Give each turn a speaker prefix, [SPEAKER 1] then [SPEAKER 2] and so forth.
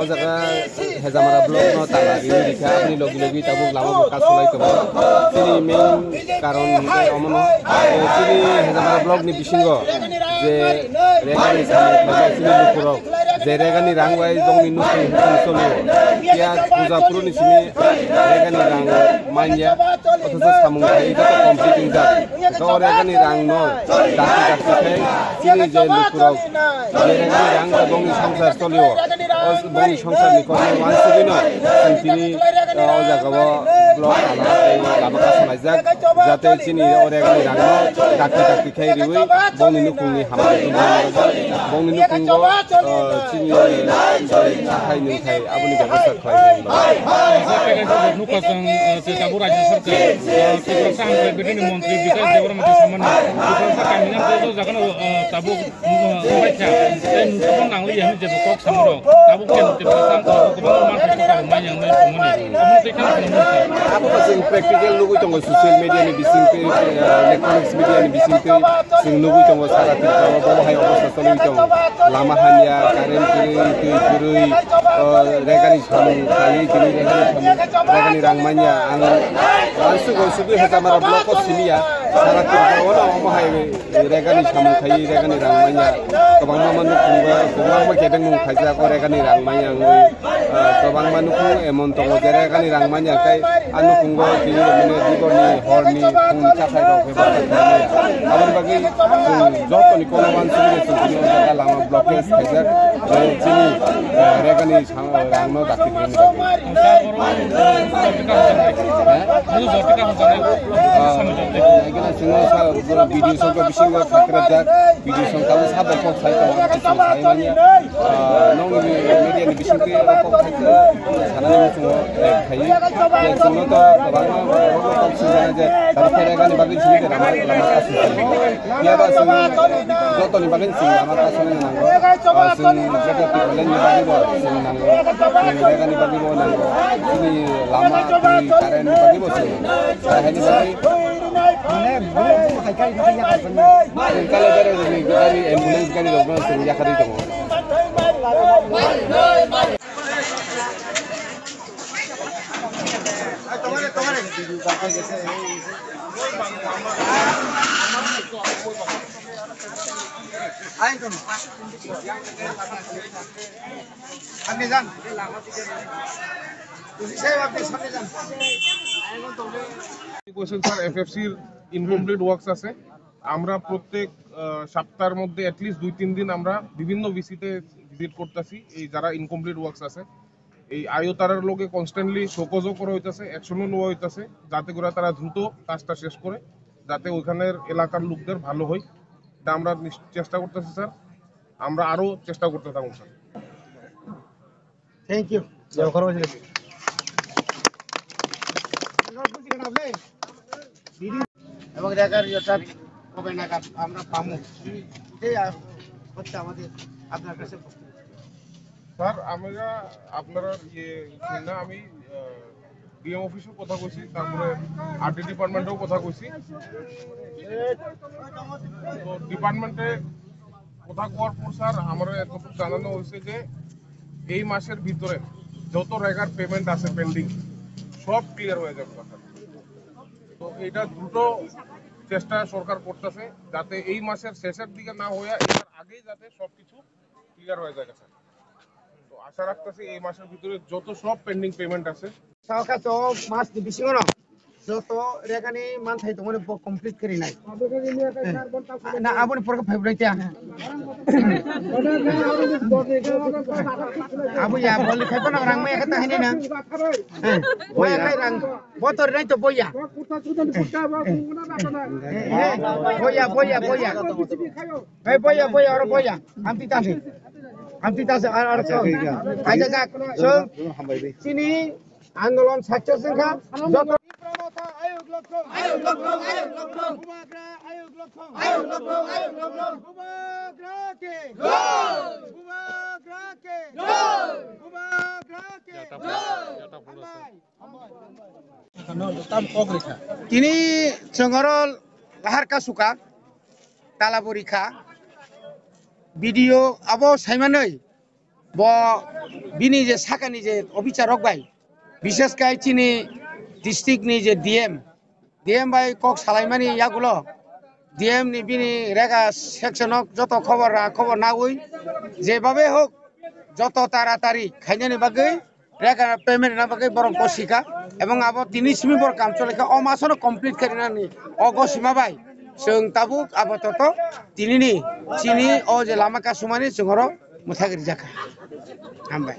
[SPEAKER 1] jaga hezamara blok no talagi dikha apni logi logi tabuk lama buka solai to sini main karon omono sini hezamara blok ni bisingo je regani samai sini lukuro je regani rangwai dongni nusi solo ya puja puru ni sini regani rang manja otho samung thai to completing da to regani rang no daki daki thai sini je lukuro je regani rang dongni samsar solio boni সংসার ni kono wansi dino sini jagabo blok ala lama ka samajak jate chini oregani rangno daki daki khai riwi boni nukungni hamani boni nukungo chini khai ni khai abuni ব্যবস্থা khai
[SPEAKER 2] nukasang setabu rajya sarkar keprasang bedini menteri bikas dewan mati saman keprasang kaminan itu jangan tabu baca dan nukasang nangli yang jadi kok samaro tabu kan keprasang keprasang market kau yang lain
[SPEAKER 1] apa sih praktikal lugu tunggu sosial media ni bisingke electronics media ni bisingke sing lugu tunggu salah tidak bawa hai apa sosial tunggu lama hanya karen kiri regani samung kali kiri regani rangmanya langsung sudah hezamara blok sini ya salah tidak bawa apa hai regani samung kali regani rangmanya kebang manu kebang kedeng mung kaja ko regani rangmanya kebang manu emon tunggu regani rangmanya kai anu kunggo di mene diboni horni kung capai ko ke abang bagi joto ni kono wan sini sini jaga lama blokes kajar sini regani rangno dakti dini video songko bisingo sakrajak video songko sabe ko sai ko sai manya nong media ni bisingke ko sai sanane mo khai ya sino to bang ko sujana je tapi regani bagi sini ke lama kasus ya ba sing joto ni bagi sing lama kasus ni nanggo sing jaga pilen ni bagi bo sing nanggo regani bagi bo nanggo sini lama di karen ni bagi bo sing saya ni bagi kalau dari ambulans kali dong sing ya kali dong
[SPEAKER 3] FFC incomplete works আছে আমরা প্রত্যেক সপ্তাহের মধ্যে at least 2-3 দিন আমরা বিভিন্ন ভিসিটে visit করতেছি এই যারা ইনকমপ্লিট ওয়ার্কস আছে এই আয়তারার লগে কনস্ট্যান্টলি শোকজও করা হইতাছে অ্যাকশনও নেওয়া হইতাছে যাতে করে তারা দ্রুত কাজটা শেষ করে যাতে ওইখানের এলাকার লোকদের ভালো হয় এটা আমরা চেষ্টা করতেছি স্যার আমরা আরো চেষ্টা করতে থাকব স্যার
[SPEAKER 4] থ্যাংক ইউ এবং রেগার ইয়েটা কবে নাগাদ আমরা পাবো এই হচ্ছে আমাদের আপনার কাছে
[SPEAKER 3] স্যার আমরা আপনারা না আমি ডিএম অফিসেও কথা কইছি তারপরে আরডি ডিপার্টমেন্টেও কথা কইছি তো ডিপার্টমেন্টে কথা কোয়ার পর স্যার আমরা এতটুকু জানানো হয়েছে যে এই মাসের ভিতরে যত রেগার পেমেন্ট আছে পেন্ডিং সব ক্লিয়ার হয়ে যাবে স্যার তো এটা দ্রুত চেষ্টা সরকার করতেছে যাতে এই মাসের শেষের দিকে না হয়ে এর আগেই যাতে সবকিছু ক্লিয়ার হয়ে যায় স্যার তো আশা রাখতেছি এই মাসের ভিতরে যত সব পেন্ডিং পেমেন্ট আছে
[SPEAKER 4] সরকার তো মাস বিসিও না যত রেগানি মান থাই তোমরে কমপ্লিট করি নাই না আপনি পরে ফেব্রুয়ারিতে আবু ইয়া বলি খাইতো না রাং মাই একটা হাইনি না বয়া খাই রাং বতর নাই তো বয়া বয়া এই বয়া আর বয়া আমতি তাছে আর আইজা যাক চিনি আন্দোলন ছাত্র সংখ্যা যত তিনি চঙ্গরল লাহার কাসুকা তালা পরীক্ষা ভিডিও আবো সাইমাनै ব বিনি যে সাকানি যে অফিসার রকবাই বিশেষ কাই চিনি ডিস্ট্রিক্টনি যে ডিএম বাই কক সালাইমানি ইয়াগুলো ডিএম নি বিনি রেগা সেকশনক যত খবর না হই যেভাবে হোক যত তাড়াতাড়ি খাইনানি বাগৈ রেগা পেমেন্ট না বাগৈ বরং কসিকা এবং আবো তিনি সিমি বর কাম চলেখা অ মাসনো কমপ্লিট খাইনানি অগসিমা বাই जों ताबुक आबादत तिनिनि चिनि ओ जे लामा कासुमानि जोंहरो मुथागिरि जाखा हामबाय।